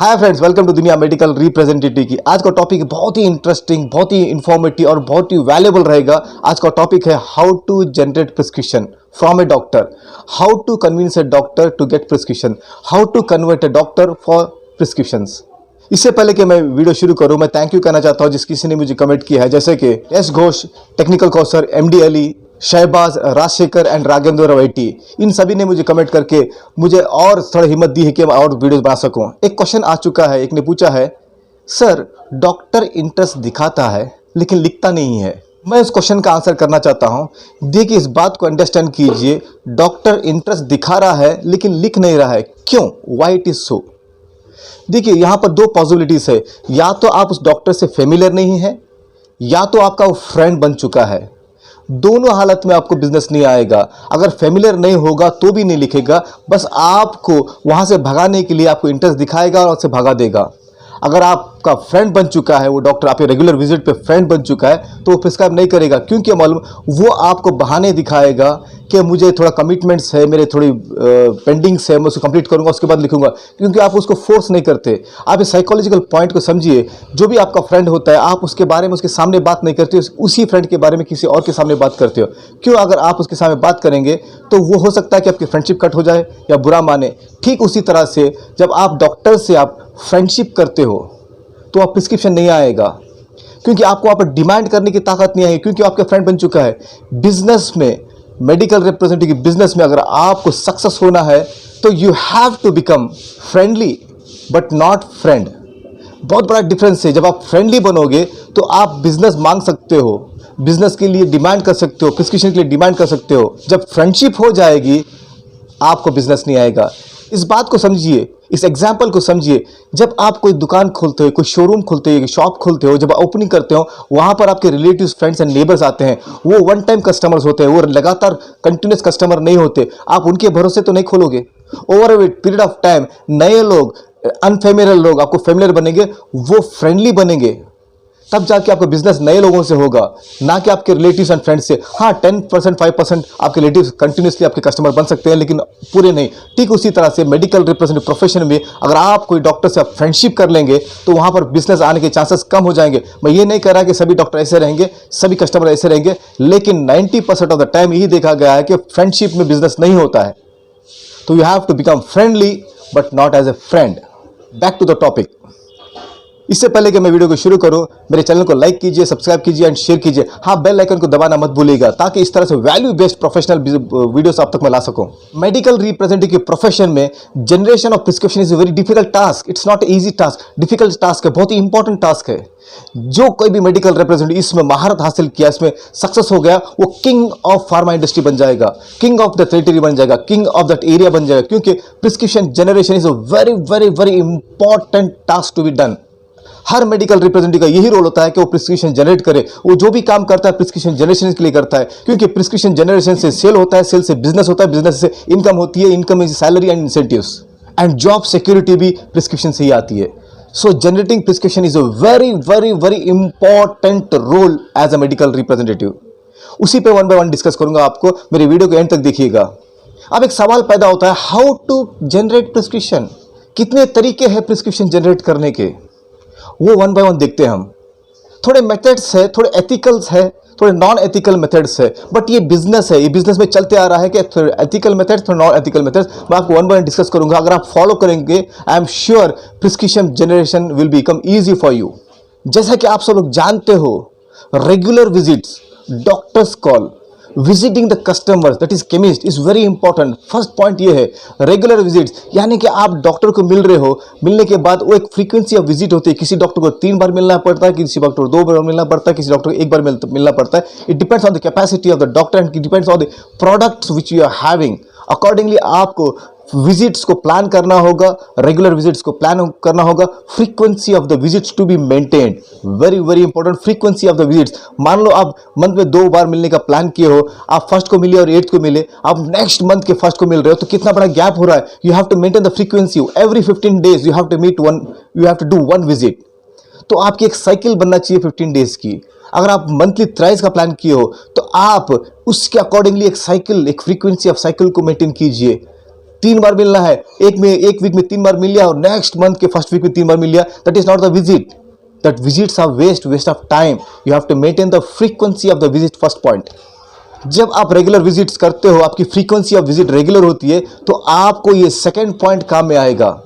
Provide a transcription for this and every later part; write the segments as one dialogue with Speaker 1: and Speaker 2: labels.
Speaker 1: Hi friends, welcome to दुनिया medical representative की। आज का टॉपिक बहुत ही इंटरेस्टिंग, बहुत ही इंफॉर्मेटिव और बहुत ही वैल्यूएबल रहेगा। आज का टॉपिक है how to generate prescription from a doctor, how to convince a doctor to get prescription, how to convert a doctor for prescriptions. इससे पहले कि मैं वीडियो शुरू करूं, मैं थैंक यू कहना चाहता हूं जिस किसी ने मुझे कमेंट किया है, जैसे कि S Ghosh, technical Kausar, MD Ali, Shahbaz, Rajshekhar and Raghendra Ravaiti. इन सभी ने मुझे कमेंट करके मुझे और थोड़ा हिम्मत दी है कि मैं और वीडियोस बना सकूं। एक क्वेश्चन आ चुका है, एक ने पूछा है, सर डॉक्टर इंटरेस्ट दिखाता है लेकिन लिखता नहीं है। मैं इस क्वेश्चन का आंसर करना चाहता हूं। देखिए, इस बात को अंडरस्टैंड कीजिए, डॉक्टर इंटरेस्ट दिखा रहा है लेकिन लिख नहीं रहा है। क्यों? Why it is so? देखिए, यहां पर दो पॉसिबिलिटीज है। या तो आप उस डॉक्टर से फेमिलियर नहीं है, या तो आपका वो फ्रेंड बन चुका है। दोनों हालत में आपको बिजनेस नहीं आएगा। अगर फेमिलियर नहीं होगा तो भी नहीं लिखेगा, बस आपको वहां से भगाने के लिए आपको इंटरेस्ट दिखाएगा और उससे भगा देगा। अगर आपका फ्रेंड बन चुका है, वो डॉक्टर आपके रेगुलर विजिट पे फ्रेंड बन चुका है, तो वो प्रिस्क्राइब नहीं करेगा। क्योंकि मालूम, वो आपको बहाने दिखाएगा कि मुझे थोड़ा कमिटमेंट्स है, मेरे थोड़ी पेंडिंग्स है, मैं उसको कंप्लीट करूंगा, उसके बाद लिखूंगा। क्योंकि आप उसको फोर्स नहीं करते। आप इस साइकोलॉजिकल पॉइंट को समझिए। जो भी आपका फ्रेंड होता है, आप उसके बारे में उसके सामने बात नहीं करते, उसी फ्रेंड के बारे में किसी और के सामने बात करते हो। क्यों? अगर आप उसके सामने बात करेंगे तो वो हो सकता है कि आपकी फ्रेंडशिप कट हो जाए या बुरा माने। ठीक उसी तरह से जब आप डॉक्टर से आप फ्रेंडशिप करते हो तो आप प्रिस्क्रिप्शन नहीं आएगा, क्योंकि आपको वहाँ पर डिमांड करने की ताकत नहीं आएगी, क्योंकि आपका फ्रेंड बन चुका है। बिजनेस में, मेडिकल रिप्रेजेंटेटिव बिजनेस में अगर आपको सक्सेस होना है तो you have to become friendly but not friend. बहुत बड़ा डिफरेंस है। जब आप फ्रेंडली बनोगे तो आप बिजनेस मांग सकते हो, बिजनेस के लिए डिमांड कर सकते हो, प्रिस्क्रिप्शन के लिए डिमांड कर सकते हो। जब फ्रेंडशिप हो जाएगी, आपको बिजनेस नहीं आएगा। इस बात को समझिए, इस एग्जाम्पल को समझिए। जब आप कोई दुकान खोलते हो, कोई शोरूम खोलते हो, शॉप खोलते हो, जब ओपनिंग करते हो, वहां पर आपके रिलेटिव्स, फ्रेंड्स एंड नेबर्स आते हैं। वो वन टाइम कस्टमर्स होते हैं, वो लगातार कंटिन्यूस कस्टमर नहीं होते। आप उनके भरोसे तो नहीं खोलोगे। Over a period of time नए लोग, अनफेमिलियर लोग आपको फेमिलियर बनेंगे, वो फ्रेंडली बनेंगे, तब जाके आपका बिजनेस नए लोगों से होगा, ना कि आपके रिलेटिव्स एंड फ्रेंड्स से। हाँ, 10% 5% आपके रिलेटिव्स कंटिन्यूसली आपके कस्टमर बन सकते हैं, लेकिन पूरे नहीं। ठीक उसी तरह से मेडिकल रिप्रेजेंटेटिव प्रोफेशन में अगर आप कोई डॉक्टर से आप फ्रेंडशिप कर लेंगे तो वहां पर बिजनेस आने के चांसेस कम हो जाएंगे। मैं ये नहीं कह रहा कि सभी डॉक्टर ऐसे रहेंगे, सभी कस्टमर ऐसे रहेंगे, लेकिन 90% ऑफ द टाइम यही देखा गया है कि फ्रेंडशिप में बिजनेस नहीं होता है। तो you have to become friendly but not as a friend. Back to the topic. इससे पहले कि मैं वीडियो को शुरू करूं, मेरे चैनल को लाइक कीजिए, सब्सक्राइब कीजिए एंड शेयर कीजिए। हाँ, बेल आइकन को दबाना मत भूलिएगा, ताकि इस तरह से वैल्यू बेस्ड प्रोफेशनल वीडियोस आप तक मैं ला सकूं। मेडिकल रिप्रेजेंटेटिव के प्रोफेशन में generation of prescription is a very difficult task. It's not easy task, difficult task है, बहुत ही इंपॉर्टेंट टास्क है। जो कोई भी मेडिकल रिप्रेजेंटेटिव इसमें महारत हासिल किया, इसमें सक्सेस हो गया, वो किंग ऑफ फार्मा इंडस्ट्री बन जाएगा, किंग ऑफ द टेरिटरी बन जाएगा, किंग ऑफ दैट एरिया बन जाएगा। क्योंकि prescription generation is a very very very important task to be done. हर मेडिकल रिप्रेजेंटेटिव का यही रोल होता है कि वो प्रिस्क्रिप्शन जनरेट करे। वो जो भी काम करता है प्रिस्क्रिप्शन जनरेशन के लिए करता है, क्योंकि प्रिस्क्रिप्शन जनरेशन से सेल होता है, सेल से बिजनेस होता है, बिजनेस से इनकम होती है, income is salary and incentives, and job security भी प्रिस्क्रिप्शन से ही आती है। So generating prescription is a very very very important role as a medical representative. उसी पे वन बाय वन डिस्कस करूंगा आपको, मेरे वीडियो के एंड तक देखिएगा। अब एक सवाल पैदा होता है, हाउ टू जनरेट प्रिस्क्रिप्शन। कितने तरीके हैं प्रिस्क्रिप्शन जनरेट करने के, वो वन बाय वन देखते हैं हम। थोड़े मेथड्स है, थोड़े एथिकल्स है, थोड़े नॉन एथिकल मेथड्स है, बट ये बिजनेस है, ये बिजनेस में चलते आ रहा है कि थोड़े एथिकल मेथड्स, थोड़े नॉन एथिकल मेथड्स। मैं आपको वन बाय वन डिस्कस करूंगा। अगर आप फॉलो करेंगे, आई am sure prescription generation will become easy for you. जैसा कि आप सब लोग जानते हो, regular visits, doctors call, visiting the customers, that is chemist, is very important. First point ये है, रेगुलर विजिट्स, यानी कि आप डॉक्टर को मिल रहे हो, मिलने के बाद वो एक फ्रीक्वेंसी ऑफ विजिट होती है। किसी डॉक्टर को 3 बार मिलना पड़ता है, किसी डॉक्टर को 2 बार मिलना पड़ता है, किसी डॉक्टर को 1 बार मिलना पड़ता है। It depends on the capacity of the doctor and it depends on the products which you are having. Accordingly आपको विजिट्स को प्लान करना होगा, रेगुलर विजिट्स को प्लान करना होगा। Frequency of the visits to be maintained, very very important. Frequency of the visits, मान लो आप मंथ में 2 बार मिलने का प्लान किए हो, आप फर्स्ट को मिले और 8th को मिले, आप नेक्स्ट मंथ के फर्स्ट को मिल रहे हो, तो कितना बड़ा गैप हो रहा है। You have to maintain the frequency. Every 15 days you have to meet one, you have to do 1 visit. तो आपकी एक साइकिल बनना चाहिए 15 days की। अगर आप मंथली थ्राइस का प्लान किए हो, तो आप उसके अकॉर्डिंगली एक साइकिल, एक फ्रीक्वेंसी ऑफ साइकिल को मेंटेन कीजिए। 3 बार मिलना है, एक वीक में 3 बार मिल लिया और नेक्स्ट मंथ के फर्स्ट वीक में 3 बार मिल लिया, that is not the visit. That visits are waste of time. You have to maintain the frequency of the visit. First point, जब आप रेगुलर विजिट्स करते हो, आपकी फ्रीक्वेंसी ऑफ विजिट रेगुलर होती है, तो आपको ये सेकंड पॉइंट काम में आएगा.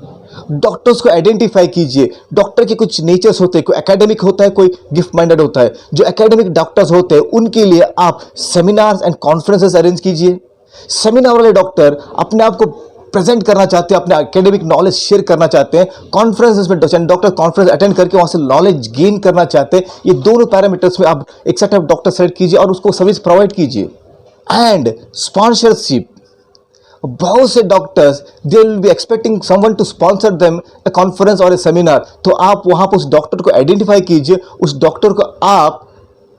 Speaker 1: डॉक्टर्स को आइडेंटिफाई कीजिए. डॉक्टर के कुछ नेचर्स होते हैं, कोई एकेडमिक होता है, कोई गिफ्ट माइंडेड होता है. जो एकेडमिक डॉक्टर्स होते हैं उनके लिए आप सेमिनार्स एंड कॉन्फ्रेंसेस अरेंज कीजिए. सेमिनार वाले डॉक्टर अपने आप को प्रेजेंट करना चाहते हैं, अपने एकेडमिक नॉलेज शेयर करना चाहते हैं. कॉन्फ्रेंसेस में डॉक्टर कॉन्फ्रेंस अटेंड करके वहां से नॉलेज गेन करना चाहते हैं. ये दोनों पैरामीटर्स में आप एक सेट ऑफ डॉक्टर सेलेक्ट कीजिए और उसको सर्विस प्रोवाइड कीजिए. एंड स्पॉन्सरशिप, बहुत से doctors they will be expecting someone to sponsor them a conference और ए सेमिनार. तो आप वहां पर उस डॉक्टर को आइडेंटिफाई कीजिए, उस डॉक्टर को आप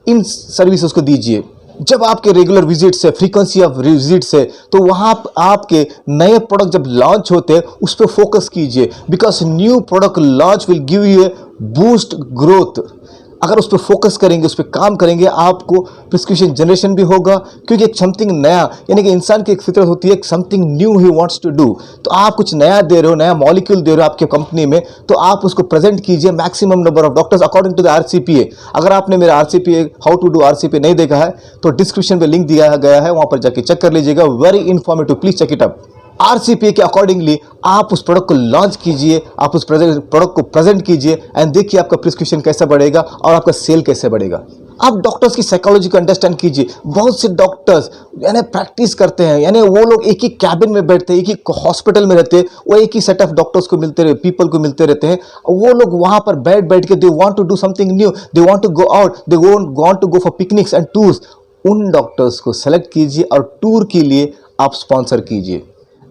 Speaker 1: इन सर्विसेज को दीजिए. जब आपके रेगुलर विजिट्स है, फ्रीक्वेंसी ऑफ विजिट्स है, तो वहां आपके नए प्रोडक्ट जब लॉन्च होते हैं उस पर फोकस कीजिए. Because new product launch will give U A boost growth. अगर उस पर फोकस करेंगे, उस पर काम करेंगे, आपको प्रिस्क्रिप्शन जनरेशन भी होगा. क्योंकि एक समथिंग नया, यानी कि इंसान की एक फितरत होती है, something new he wants to do. तो आप कुछ नया दे रहे हो, नया मॉलिक्यूल दे रहे हो आपके कंपनी में, तो आप उसको प्रेजेंट कीजिए. Maximum number of doctors according to the RCPA. अगर आपने मेरा RCPA, how to do RCPA नहीं देखा है तो डिस्क्रिप्शन पे लिंक दिया गया है, वहां पर जाके चेक कर लीजिएगा. Very informative, please check it up. RCPA के अकॉर्डिंगली आप उस प्रोडक्ट को लॉन्च कीजिए, आप उस प्रोडक्ट को प्रेजेंट कीजिए एंड देखिए आपका प्रिस्क्रिप्शन कैसे बढ़ेगा और आपका सेल कैसे बढ़ेगा. आप डॉक्टर्स की साइकोलॉजी को अंडरस्टैंड कीजिए. बहुत से डॉक्टर्स यानी प्रैक्टिस करते हैं, यानी वो लोग एक ही कैबिन में बैठते हैं, एक ही हॉस्पिटल में रहते हैं, वो एक ही सेट ऑफ डॉक्टर्स को मिलते रहते, पीपल को मिलते रहते हैं. वो लोग वहां पर बैठ के they want to do something new, they want to go out, they want to go for picnics and tours. उन डॉक्टर्स को सेलेक्ट कीजिए और टूर के लिए आप स्पॉन्सर कीजिए.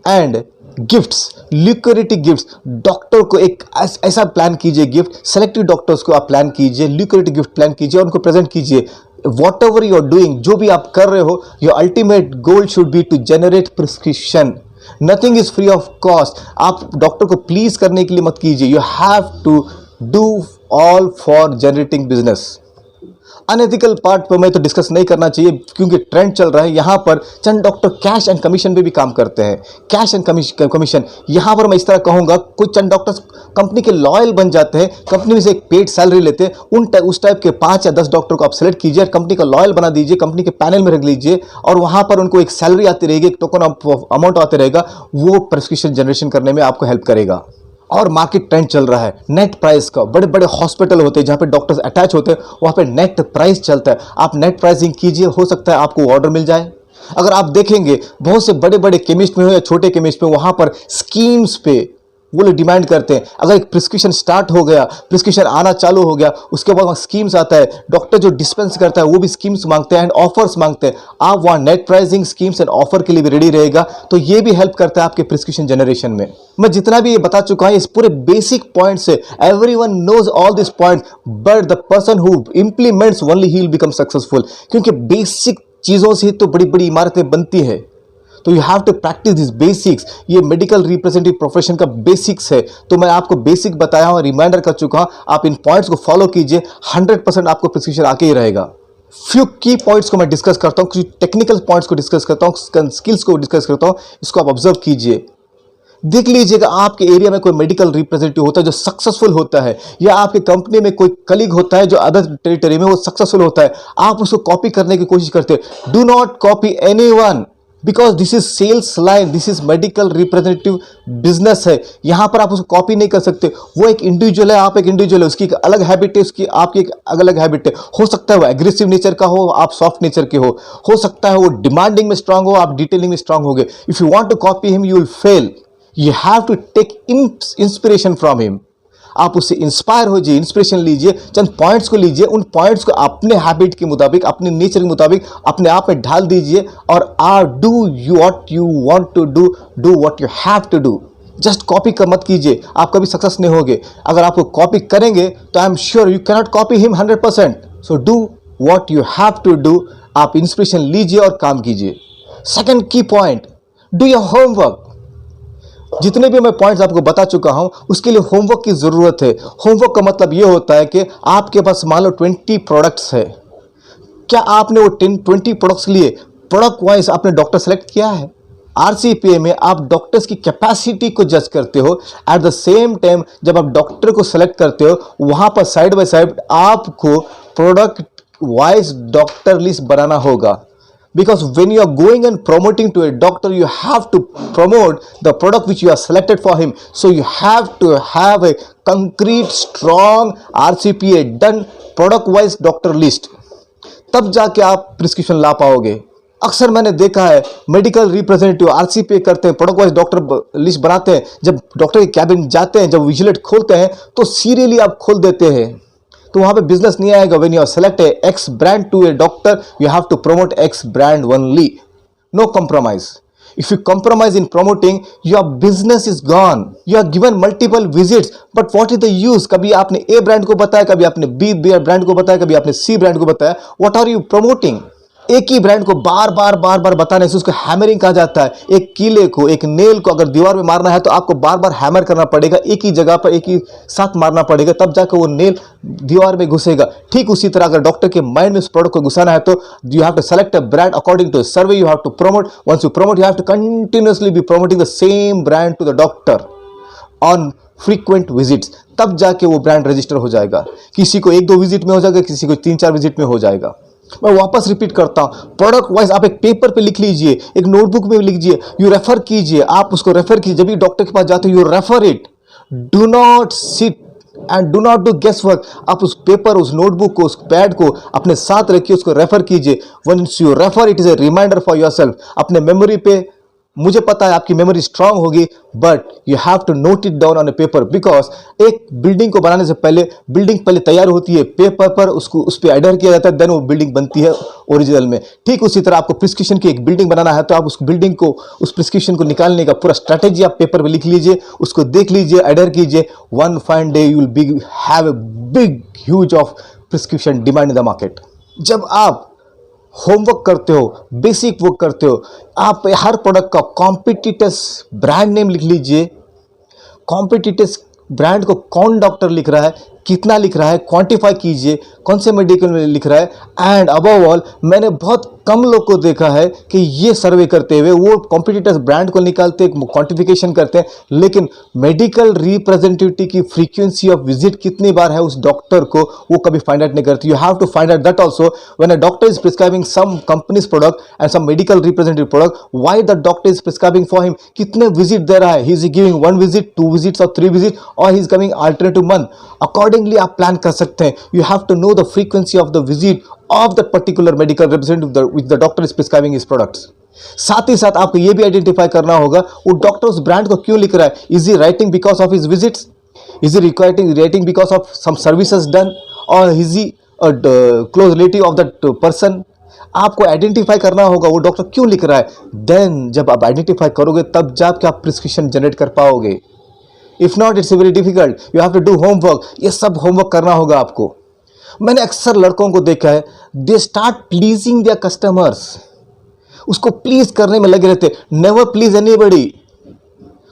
Speaker 1: And gifts, lucrative gifts, doctor को एक ऐसा प्लान कीजिए. गिफ्ट सेलेक्टिव डॉक्टर्स को आप प्लान कीजिए, ल्यूक्रेटिव गिफ्ट प्लान कीजिए और उनको प्रेजेंट कीजिए. Whatever you are doing, जो भी आप कर रहे हो, your ultimate goal should be to generate prescription. Nothing is free of cost. आप डॉक्टर को प्लीज करने के लिए मत कीजिए. You have to do all for generating business. Unethical part पर मैं तो डिस्कस नहीं करना चाहिए क्योंकि ट्रेंड चल रहा है. यहाँ पर चंद डॉक्टर कैश एंड कमीशन पे भी काम करते हैं. कैश एंड कमीशन यहाँ पर मैं इस तरह कहूँगा, कुछ चंद डॉक्टर्स कंपनी के लॉयल बन जाते हैं, कंपनी में से एक पेड सैलरी लेते हैं. उस टाइप के 5 या 10 डॉक्टर को आप सेलेक्ट कीजिए, कंपनी का लॉयल बना दीजिए, कंपनी के पैनल में रख लीजिए और वहाँ पर उनको एक सैलरी आती रहेगी, एक टोकन अमाउंट आते रहेगा. वो प्रिस्क्रिप्शन जनरेशन करने में आपको हेल्प करेगा. और मार्केट ट्रेंड चल रहा है नेट प्राइस का. बड़े बड़े हॉस्पिटल होते हैं जहाँ पे डॉक्टर्स अटैच होते हैं, वहाँ पे नेट प्राइस चलता है. आप नेट प्राइसिंग कीजिए, हो सकता है आपको ऑर्डर मिल जाए. अगर आप देखेंगे बहुत से बड़े बड़े केमिस्ट में हो या छोटे केमिस्ट में, वहाँ पर स्कीम्स पे वो लोग डिमांड करते हैं. अगर एक प्रिस्क्रिप्शन स्टार्ट हो गया, प्रिस्क्रिप्शन आना चालू हो गया, उसके बाद वहाँ स्कीम्स आता है, डॉक्टर जो डिस्पेंस करता है वो भी स्कीम्स मांगते हैं एंड ऑफर्स मांगते हैं. आप वहाँ net pricing, schemes and offer के लिए भी रेडी रहेगा. तो ये भी हेल्प करता है आपके प्रिस्क्रिप्शन जनरेशन में. मैं जितना भी ये बता चुका हूँ इस पूरे बेसिक पॉइंट से, everyone knows all this point, but the person who implements only he will become successful. क्योंकि बेसिक चीजों से तो बड़ी बड़ी इमारतें बनती है. तो you have to practice this basics. ये मेडिकल रिप्रेजेंटेटिव प्रोफेशन का बेसिक्स है. तो मैं आपको बेसिक बताया हूँ, रिमाइंडर कर चुका हूँ. आप इन पॉइंट्स को फॉलो कीजिए, 100% आपको प्रिस्क्रिप्शन आके ही रहेगा. फ्यू की पॉइंट्स को मैं डिस्कस करता हूँ, कुछ टेक्निकल पॉइंट्स को डिस्कस करता हूँ, स्किल्स को डिस्कस करता हूँ. इसको आप ऑब्जर्व कीजिए. देख लीजिएगा आपके एरिया में कोई मेडिकल रिप्रेजेंटेटिव होता है जो सक्सेसफुल होता है, या आपके कंपनी में कोई कलीग होता है जो अदर टेरिटरी में वो सक्सेसफुल होता है. आप उसको कॉपी करने की कोशिश करते हैं. Do not copy anyone, because this is sales line, this is medical representative business है. यहां पर आप उसको कॉपी नहीं कर सकते. वो एक इंडिविजुअल है, आप एक इंडिविजुअल है, उसकी एक अलग हैबिट है, उसकी आपकी एक अलग हैबिट है. हो सकता है वो एग्रेसिव नेचर का हो, आप सॉफ्ट नेचर के हो सकता है वो डिमांडिंग में स्ट्रांग हो, आप डिटेलिंग में स्ट्रांग हो गए. If you want to copy him you will fail. You have to take inspiration from him. आप उससे इंस्पायर हो जाइए, इंस्पिरेशन लीजिए, चंद पॉइंट्स को लीजिए, उन पॉइंट्स को अपने हैबिट के मुताबिक, अपने नेचर के मुताबिक अपने आप में ढाल दीजिए और do you what you want to do, do what you have to do. Just copy कर मत कीजिए, आप कभी सक्सेस नहीं होगे. अगर आपको कॉपी करेंगे तो I am sure you cannot copy him 100%. So do what you have to do. आप इंस्पिरेशन लीजिए और काम कीजिए. सेकंड की पॉइंट, डू योर होमवर्क. जितने भी मैं पॉइंट्स आपको बता चुका हूं उसके लिए होमवर्क की जरूरत है. होमवर्क का मतलब यह होता है कि आपके पास मान लो 20 प्रोडक्ट्स है. क्या आपने वो 20 प्रोडक्ट्स लिए प्रोडक्ट वाइज आपने डॉक्टर सेलेक्ट किया है? आरसीपीए में आप डॉक्टर्स की कैपेसिटी को जज करते हो। एट द सेम टाइम जब आप डॉक्टर को सेलेक्ट करते हो, वहां पर साइड बाय साइड आपको प्रोडक्ट वाइज डॉक्टर लिस्ट बनाना होगा। Because when you are going and promoting to a doctor, you have to promote the product which you are selected for him. So you have to have a concrete, strong RCPA done product wise doctor list. तब जाके आप prescription ला पाओगे। अक्सर मैंने देखा है medical representative आरसीपीए करते हैं, प्रोडक्ट वाइज डॉक्टर लिस्ट बनाते हैं, जब डॉक्टर के कैबिन जाते हैं, जब विजिलेट खोलते हैं तो सीरियली आप खोल देते हैं, तो वहां पे बिजनेस नहीं आएगा। When you are select X brand to a doctor, you have to promote X brand only, no compromise. If you compromise in promoting, your business is gone. You are given multiple visits, but what is the use? कभी आपने ए brand को बताया, कभी आपने B brand को बताया, कभी आपने सी ब्रांड को बताया। What are you promoting? एक ही ब्रांड को बार बार बताने से उसको हैमरिंग कहा जाता है। एक कीले को, एक नेल को अगर दीवार में मारना है तो आपको बार बार हैमर करना पड़ेगा, एक ही जगह पर एक ही साथ मारना पड़ेगा, तब जाकर वो नेल दीवार में घुसेगा। ठीक उसी तरह अगर डॉक्टर के माइंड में उस प्रोडक्ट को घुसाना है तो you have to select a brand according to survey, you have to promote. Once you promote, you have to continuously be promoting the same brand to the doctor on frequent visits, तब जाके वो brand register हो जाएगा। किसी को 1-2 visit में हो जाएगा, किसी को 3-4 विजिट में हो जाएगा। मैं वापस रिपीट करता हूं, प्रोडक्ट वाइज आप एक पेपर पे लिख लीजिए, एक नोटबुक में लिख लीजिए, यू रेफर कीजिए, आप उसको रेफर कीजिए। जब भी डॉक्टर के पास जाते हो, you refer it, do not sit and do not do guess work. आप उस पेपर, उस नोटबुक को, उस पैड को अपने साथ रखिए, उसको रेफर कीजिए। Once you refer, it is a reminder for yourself. अपने मेमोरी पे, मुझे पता है आपकी मेमोरी स्ट्रांग होगी, but you have to note it down on a paper. Because एक बिल्डिंग को बनाने से पहले बिल्डिंग पहले तैयार होती है, पेपर पर उसको उस पर एडर किया जाता है, देन वो बिल्डिंग बनती है ओरिजिनल में। ठीक उसी तरह आपको प्रिस्क्रिप्शन की एक बिल्डिंग बनाना है तो आप उस बिल्डिंग को, उस प्रिस्क्रिप्शन को निकालने का पूरा स्ट्रैटेजी आप पेपर पे लिख लीजिए, उसको देख लीजिए, एडर कीजिए। One fine day you will have a big huge of prescription demand in the market. जब आप होमवर्क करते हो, बेसिक वर्क करते हो, आप हर प्रोडक्ट का कॉम्पिटिटर्स ब्रांड नेम लिख लीजिए। कॉम्पिटिटर्स ब्रांड को कौन डॉक्टर लिख रहा है, कितना लिख रहा है, क्वांटिफाई कीजिए, कौन से मेडिकल में लिख रहा है। एंड अबव ऑल, मैंने बहुत कम लोग को देखा है कि ये सर्वे करते हुए वो कॉम्पिटिटर्स ब्रांड को निकालते, क्वांटिफिकेशन करते हैं, लेकिन मेडिकल रिप्रेजेंटेटिव की फ्रीक्वेंसी ऑफ विजिट कितनी बार है उस डॉक्टर को, वो कभी फाइंड आउट नहीं करते। You have to find out that also when a doctor is prescribing some companies product and some medical representative product, why the doctor is prescribing for him, कितने visit दे रहा है, he is giving 1 visit, 2 visits और 3 visit, और he is coming alternative month. Accordingly आप plan कर सकते हैं। You have to know the frequency of the visit of that particular medical representative which the doctor is prescribing his products. साथ ही साथ आपको यह भी आइडेंटिफाई करना होगा वो डॉक्टर उस ब्रांड को क्यों लिख रहा है। Is he writing because of his visits, is he writing because of some services done, और is he close relative of that person. आपको आइडेंटिफाई करना होगा वो डॉक्टर क्यों लिख रहा है। देन जब आप आइडेंटिफाई करोगे तब जाके आप प्रिस्क्रिप्शन जनरेट कर पाओगे। If not, it's very difficult, you have to do homework. ये सब होमवर्क करना होगा आपको। मैंने अक्सर लड़कों को देखा है, they start pleasing their customers, उसको प्लीज करने में लगे रहते, नेवर प्लीज एनीबडी।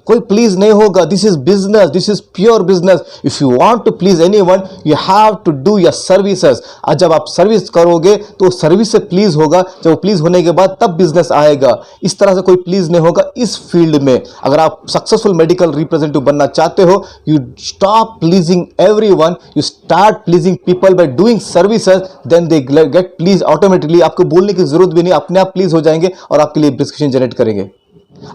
Speaker 1: कोई प्लीज नहीं होगा। This is business, this is pure business. If you want to please anyone, you have to do your services. और जब आप सर्विस करोगे तो सर्विस से प्लीज होगा, जब वो प्लीज होने के बाद तब बिजनेस आएगा। इस तरह से कोई प्लीज नहीं होगा इस फील्ड में। अगर आप सक्सेसफुल मेडिकल रिप्रेजेंटेटिव बनना चाहते हो, you stop pleasing everyone, you start pleasing people by doing services, then they get please automatically. आपको बोलने की जरूरत भी नहीं, अपने आप प्लीज हो जाएंगे और आपके लिए प्रिस्क्रिप्शन जनरेट करेंगे।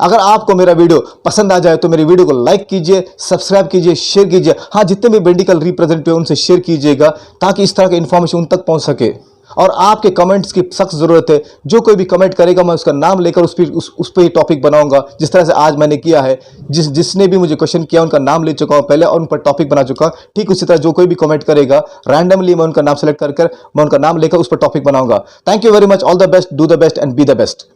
Speaker 1: अगर आपको मेरा वीडियो पसंद आ जाए तो मेरी वीडियो को लाइक कीजिए, सब्सक्राइब कीजिए, शेयर कीजिए। हाँ, जितने भी मेडिकल रिप्रेजेंटेटिव उनसे शेयर कीजिएगा ताकि इस तरह की इन्फॉर्मेशन उन तक पहुंच सके। और आपके कमेंट्स की सख्त जरूरत है। जो कोई भी कमेंट करेगा मैं उसका नाम लेकर उस पर ही टॉपिक बनाऊंगा, जिस तरह से आज मैंने किया है। जिसने भी मुझे क्वेश्चन किया उनका नाम ले चुका हूं पहले और उन पर टॉपिक बना चुका हूं। ठीक उसी तरह जो कोई भी कमेंट करेगा रैंडमली मैं उनका नाम सेलेक्ट कर मैं उनका नाम लेकर उस पर टॉपिक बनाऊंगा। Thank you very much, all the best, do the best and be the best.